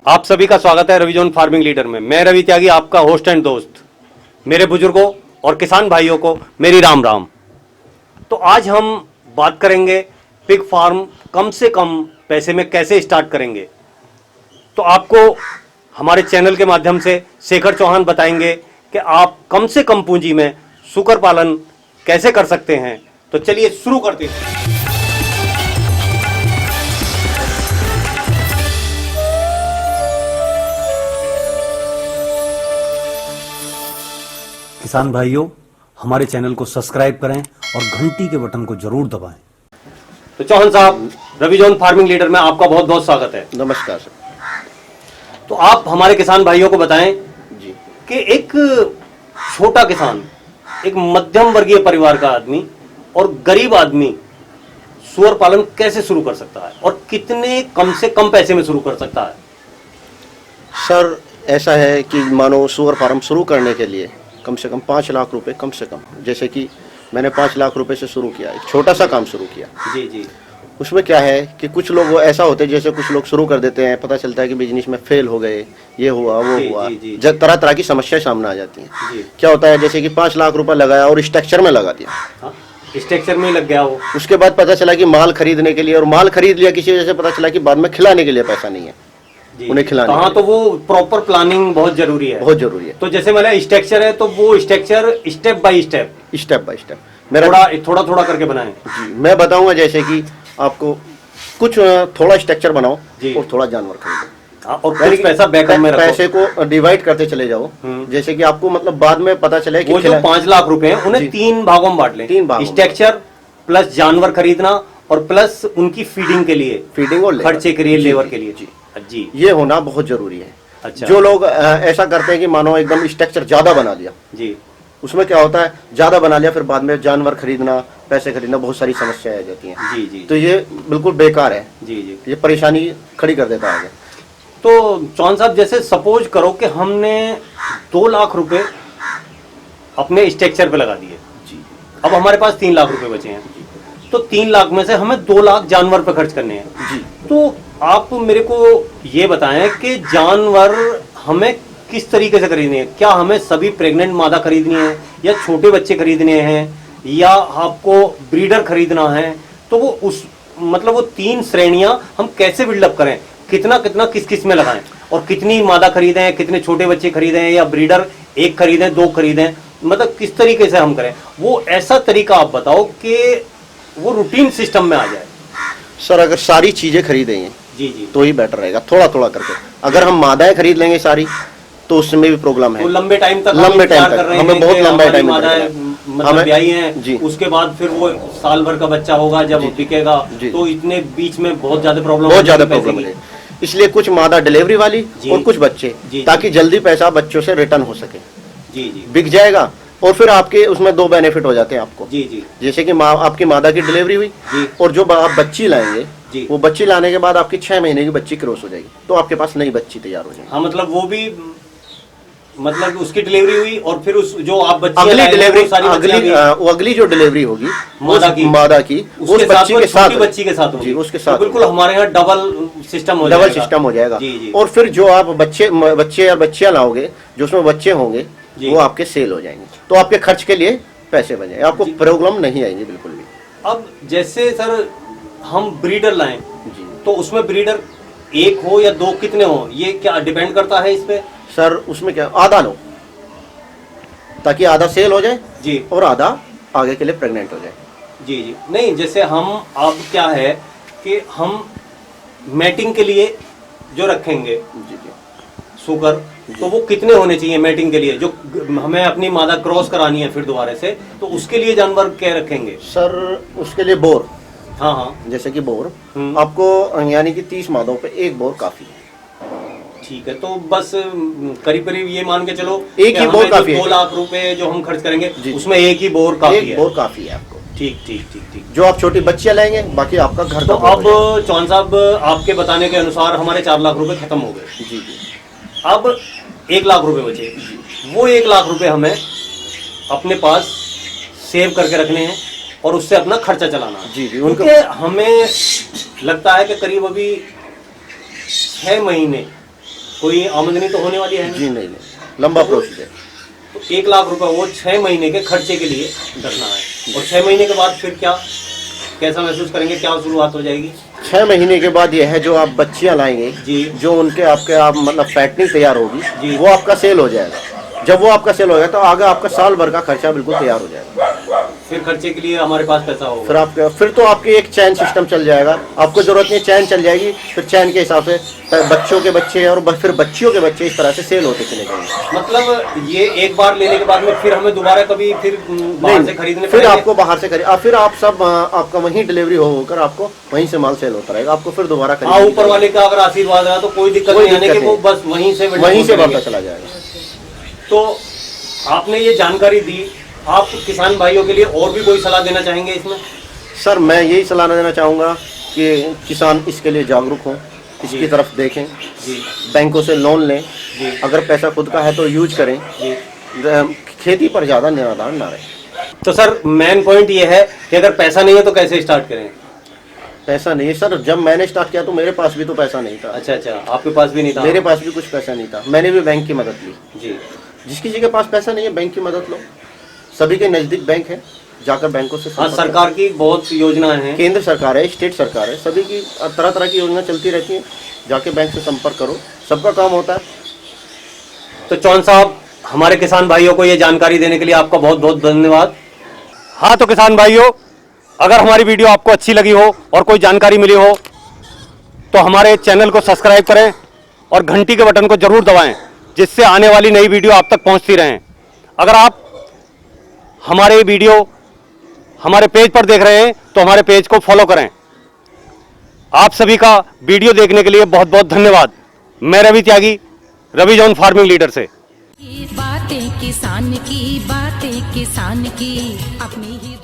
आप सभी का स्वागत है रविजोन फार्मिंग लीडर में। मैं रवि त्यागी, आपका होस्ट एंड दोस्त। मेरे बुजुर्गों और किसान भाइयों को मेरी राम राम। तो आज हम बात करेंगे पिग फार्म कम से कम पैसे में कैसे स्टार्ट करेंगे। तो आपको हमारे चैनल के माध्यम से शेखर चौहान बताएंगे कि आप कम से कम पूंजी में सूकर पालन कैसे कर सकते हैं। तो चलिए शुरू करते हैं। किसान भाइयों, हमारे चैनल को सब्सक्राइब करें और घंटी के बटन को जरूर दबाएं। तो चौहान साहब, रविजोन फार्मिंग लीडर में आपका बहुत बहुत स्वागत है। नमस्कार सर। तो आप हमारे किसान भाइयों को बताएं जी कि एक छोटा किसान, एक मध्यम वर्गीय परिवार का आदमी और गरीब आदमी सूअर पालन कैसे शुरू कर सकता है और कितने कम से कम पैसे में शुरू कर सकता है। सर, ऐसा है कि मानो सूअर फार्म शुरू करने के लिए कम से कम 5 लाख रुपए, कम से कम, जैसे कि मैंने 5 लाख रुपए से शुरू किया, एक छोटा सा काम शुरू किया। जी जी। उसमें क्या है कि कुछ लोग वो ऐसा होते हैं, जैसे कुछ लोग शुरू कर देते हैं, पता चलता है कि बिजनेस में फेल हो गए, ये हुआ वो जी, हुआ, जी, जी, जब तरह तरह की समस्याएं सामने आ जाती हैं। जी। क्या होता है, जैसे कि 5 लाख रुपए लगाया और स्ट्रक्चर में लगा दिया, हाँ, स्ट्रक्चर में लग गया हो। उसके बाद पता चला कि माल खरीदने के लिए, और माल खरीद लिया किसी वजह से, पता चला कि बाद में खिलाने के लिए पैसा नहीं है उन्हें खिलाने। हाँ, तो वो प्रॉपर प्लानिंग बहुत जरूरी है। बहुत जरूरी है। तो जैसे मैंने स्ट्रक्चर है तो वो structure step by step, step by step थोड़ा थोड़ा करके बनाएं। जी, मैं बताऊंगा। जैसे कि आपको कुछ थोड़ा स्ट्रक्चर बनाओ जी। और थोड़ा जानवर खरीदो, और कुछ पैसा बैकअप में रखो। पैसे को डिवाइड करते चले जाओ, जैसे कि आपको मतलब बाद में पता चले कि वो जो 5 लाख रुपए हैं उन्हें 3 भागों में बांट लें। 3 भागों में। स्ट्रक्चर प्लस जानवर खरीदना और प्लस उनकी फीडिंग के लिए, फीडिंग और खर्चे के लिए, लेबर के लिए। जी जी, ये होना बहुत जरूरी है। अच्छा। जो लोग ऐसा करते हैं कि मानो एकदम स्ट्रक्चर ज्यादा बना दिया, जी, उसमें क्या होता है, ज्यादा बना लिया, फिर बाद में जानवर खरीदना, पैसे खरीदना, बहुत सारी समस्याएं आ जाती हैं। जी जी तो ये बिल्कुल बेकार है। जी जी। ये परेशानी खड़ी कर देता है आगे। तो चौहान साहब, जैसे सपोज करो कि हमने 2 लाख रुपए अपने स्ट्रक्चर पे लगा दिए। जी अब हमारे पास 3 लाख रुपए बचे हैं, तो 3 लाख में से हमें 2 लाख जानवर पे खर्च करने हैं। जी। तो आप मेरे को ये बताएं कि जानवर हमें किस तरीके से खरीदने हैं। क्या हमें सभी प्रेग्नेंट मादा खरीदनी है, या छोटे बच्चे खरीदने हैं, या आपको ब्रीडर खरीदना है। तो वो उस मतलब वो 3 श्रेणियां हम कैसे बिल्डअप करें, कितना कितना किस किस में लगाएं, और कितनी मादा खरीदें, कितने छोटे बच्चे खरीदें, या ब्रीडर 1 खरीदें, 2 खरीदें, मतलब किस तरीके से हम करें। वो ऐसा तरीका आप बताओ कि वो रूटीन सिस्टम में आ जाए। सर, अगर सारी चीजें खरीदेंगे जी जी। तो ही बेटर रहेगा, थोड़ा थोड़ा करके। अगर हम मादाएं खरीद लेंगे सारी, तो उसमें भी प्रॉब्लम है। वो लंबे टाइम तक लंबे टाइम कर तक रहे हमें हैं बहुत कि लंबा हमारी टाइम मादाएं मतलब ब्याही हैं। जी। उसके बाद फिर वो साल भर का बच्चा होगा, जब बिकेगा जी। तो इतने बीच में बहुत ज्यादा प्रॉब्लम, बहुत ज्यादा प्रॉब्लम है। इसलिए कुछ मादा डिलीवरी वाली जी। और कुछ बच्चे, जी। ताकि जल्दी पैसा बच्चों से रिटर्न हो सके, जी जी बिक जाएगा। और फिर आपके उसमें 2 बेनिफिट हो जाते हैं आपको। जी जी जैसे कि आपकी मादा की डिलीवरी हुई, जी। और जो आप बच्ची लाएंगे, जी। वो बच्ची लाने के बाद आपकी 6 महीने की बच्ची क्रॉस हो जाएगी, तो आपके पास नई बच्ची तैयार हो जाएगी। हाँ, मतलब वो भी, मतलब उसकी डिलीवरी हुई और फिर उस जो आप बच्ची अगली डिलीवरी, वो अगली जो डिलीवरी होगी मादा की उस बच्ची के साथ, बच्ची के साथ होगी। जी, उसके साथ तो बिल्कुल हमारे यहाँ डबल सिस्टम हो जाएगा। जी जी। और फिर जो आप बच्चे और बच्चियां लाओगे, जो उसमें बच्चे होंगे, जी। वो आपके सेल हो जाएंगे, तो आपके खर्च के लिए पैसे बन जाएंगे, आपको प्रॉब्लम नहीं आएगी बिल्कुल भी। अब जैसे सर हम ब्रीडर लाएं, जी तो उसमें ब्रीडर 1 हो या 2, कितने हो, ये क्या डिपेंड करता है इस पे। सर, उसमें क्या, आधा लो, ताकि आधा सेल हो जाए जी और आधा आगे के लिए प्रेग्नेंट हो जाए। जी जी। नहीं, जैसे हम अब क्या है कि हम मैटिंग के लिए जो रखेंगे जी जी। सुगर, तो वो कितने होने चाहिए मैटिंग के लिए, जो हमें अपनी मादा क्रॉस करानी है फिर दोबारा से, तो उसके लिए जानवर क्या रखेंगे। सर, उसके लिए बोर, हाँ हाँ, जैसे कि बोर आपको, यानी कि 30 मादों पे 1 बोर काफी है। ठीक है। तो बस करीब करीब ये मान के चलो, एक ही बोर काफी है। 2 लाख रुपए जो हम खर्च करेंगे, जी। उसमें 1 ही बोर काफी है। 1 बोर काफी है आपको। ठीक ठीक ठीक ठीक। जो आप छोटी बच्चियां लाएंगे, बाकी आपका घर तो का अब चौहान साहब, आपके बताने के अनुसार हमारे 4 लाख रुपए खत्म हो गए। जी जी। अब 1 लाख रुपए बचे। वो 1 लाख रुपए हमें अपने पास सेव करके रखने हैं और उससे अपना खर्चा चलाना है। जी जी। क्योंकि हमें लगता है कि करीब अभी 6 महीने कोई आमदनी तो होने वाली है नहीं। जी नहीं, लंबा प्रोसीजर। तो 1 लाख रुपए वो 6 महीने के खर्चे के लिए रखना है, और 6 महीने के बाद फिर क्या, कैसा महसूस करेंगे, क्या शुरुआत हो जाएगी? 6 महीने के बाद यह है जो आप बच्चियां लाएंगे जी। जो उनके आपके आप मतलब फैटनिंग तैयार होगी जी। वो आपका सेल हो जाएगा। जब वो आपका सेल हो जाएगा तो आगे आपका साल भर का खर्चा बिल्कुल तैयार हो जाएगा। फिर खर्चे के लिए हमारे पास पैसा होगा। फिर तो आपके एक चैन सिस्टम चल जाएगा, आपको जरूरत नहीं, चैन चल जाएगी। फिर चैन के हिसाब से बच्चों के बच्चे और फिर बच्चियों के बच्चे इस तरह से सेल होते चले जाएंगे। मतलब ये एक बार लेने के बाद में फिर हमें दोबारा कभी फिर बाहर से खरीदने फिर आपको बाहर से फिर आप सब आपका वहीं डिलीवरी होकर आपको वहीं से माल सेल होता रहेगा, आपको फिर दोबारा हाँ, ऊपर वाले का अगर आशीर्वाद रहा तो कोई दिक्कत नहीं आने की, वो बस वहीं से बढ़ता चला जाएगा। तो आपने ये जानकारी दी, आप किसान भाइयों के लिए और भी कोई सलाह देना चाहेंगे इसमें? सर मैं यही सलाह देना चाहूँगा कि किसान इसके लिए जागरूक हों, इसकी तरफ देखें, बैंकों से लोन लें, अगर पैसा खुद का है तो यूज करें, खेती पर ज़्यादा निराधार ना रहे। तो सर मेन पॉइंट ये है कि अगर पैसा नहीं है तो कैसे स्टार्ट करें? पैसा नहीं है सर, जब मैंने स्टार्ट किया तो मेरे पास भी तो पैसा नहीं था। अच्छा, आपके पास भी नहीं था? मेरे पास भी कुछ पैसा नहीं था, मैंने भी बैंक की मदद ली। जी। जिसकी जगह पास पैसा नहीं है बैंक की मदद लो, सभी के नज़दीक बैंक है, जाकर बैंकों से। हाँ, सरकार की बहुत योजनाएं हैं, केंद्र सरकार है, स्टेट सरकार है, सभी की तरह तरह की योजना चलती रहती है, जाके बैंक से संपर्क करो, सबका काम होता है। तो चौहान साहब, हमारे किसान भाइयों को ये जानकारी देने के लिए आपका बहुत बहुत धन्यवाद। हाँ, तो किसान भाइयों, अगर हमारी वीडियो आपको अच्छी लगी हो और कोई जानकारी मिली हो तो हमारे चैनल को सब्सक्राइब करें और घंटी के बटन को जरूर दबाएं, जिससे आने वाली नई वीडियो आप तक पहुंचती रहें। अगर आप हमारे वीडियो हमारे पेज पर देख रहे हैं तो हमारे पेज को फॉलो करें। आप सभी का वीडियो देखने के लिए बहुत बहुत धन्यवाद। मैं रवि त्यागी, रवि जॉन फार्मिंग लीडर से। बातें किसान की, बातें किसान की, अपनी ही